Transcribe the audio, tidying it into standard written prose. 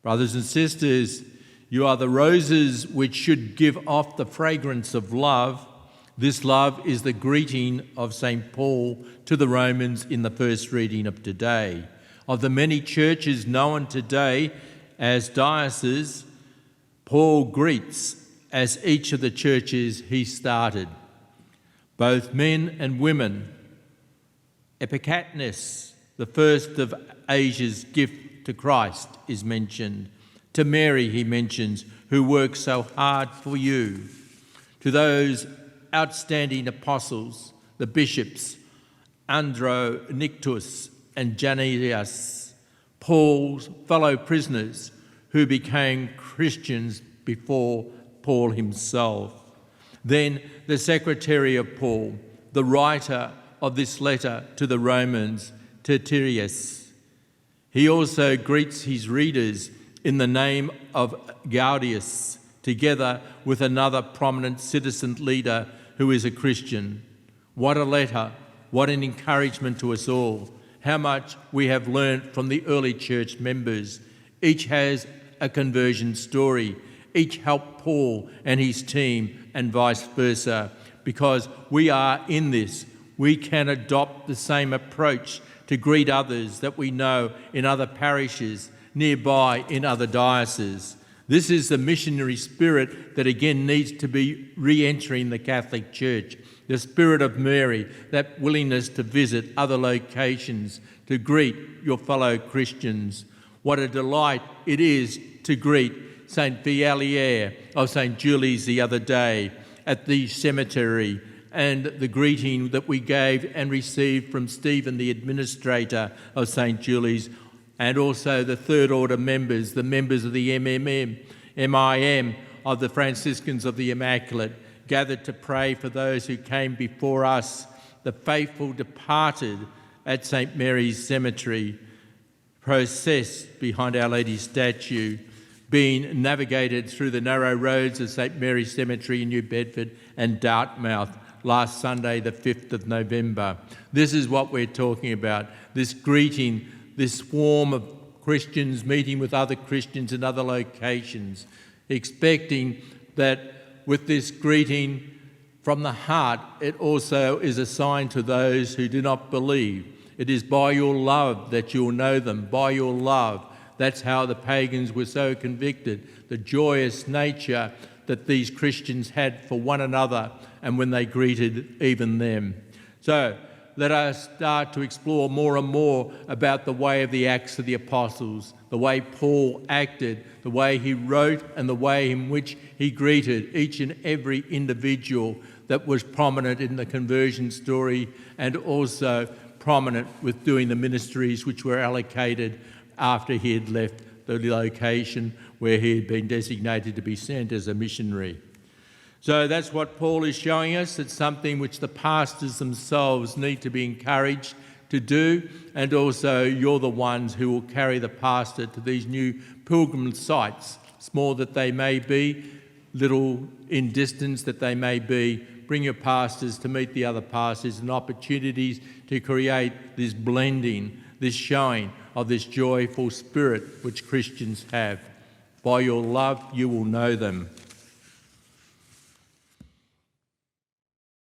Brothers and sisters, you are the roses which should give off the fragrance of love. This love is the greeting of St. Paul to the Romans in the first reading of today. Of the many churches known today as dioceses, Paul greets as each of the churches he started, both men and women. Epikatnes, the first of Asia's gift to Christ, is mentioned. To Mary, he mentions, who works so hard for you. To those outstanding apostles, the bishops, Andronicus and Janelius, Paul's fellow prisoners who became Christians before Paul himself. Then the secretary of Paul, the writer of this letter to the Romans, Tertius. He also greets his readers in the name of Gaudius, together with another prominent citizen leader who is a Christian. What a letter, what an encouragement to us all. How much we have learnt from the early church members. Each has a conversion story. Each helped Paul and his team and vice versa. Because we are in this, we can adopt the same approach to greet others that we know in other parishes, nearby in other dioceses. This is the missionary spirit that again needs to be re-entering the Catholic Church. The spirit of Mary, that willingness to visit other locations, to greet your fellow Christians. What a delight it is to greet St. Vialier of St. Julie's the other day at the cemetery, and the greeting that we gave and received from Stephen, the administrator of St. Julie's, and also the third order members, the members of the MIM of the Franciscans of the Immaculate, gathered to pray for those who came before us, the faithful departed at St. Mary's Cemetery, processed behind Our Lady's statue, being navigated through the narrow roads of St. Mary's Cemetery in New Bedford and Dartmouth last Sunday, the 5th of November. This is what we're talking about, this greeting, this swarm of Christians meeting with other Christians in other locations, expecting that with this greeting from the heart, it also is a sign to those who do not believe. It is by your love that you'll know them, by your love. That's how the pagans were so convicted, the joyous nature that these Christians had for one another and when they greeted even them. So let us start to explore more and more about the way of the Acts of the Apostles, the way Paul acted, the way he wrote, and the way in which he greeted each and every individual that was prominent in the conversion story, and also prominent with doing the ministries which were allocated after he had left the location where he had been designated to be sent as a missionary. So that's what Paul is showing us. It's something which the pastors themselves need to be encouraged to do, and also you're the ones who will carry the pastor to these new pilgrim sites, small that they may be, little in distance that they may be. Bring your pastors to meet the other pastors and opportunities to create this blending, this showing of this joyful spirit which Christians have. By your love you will know them.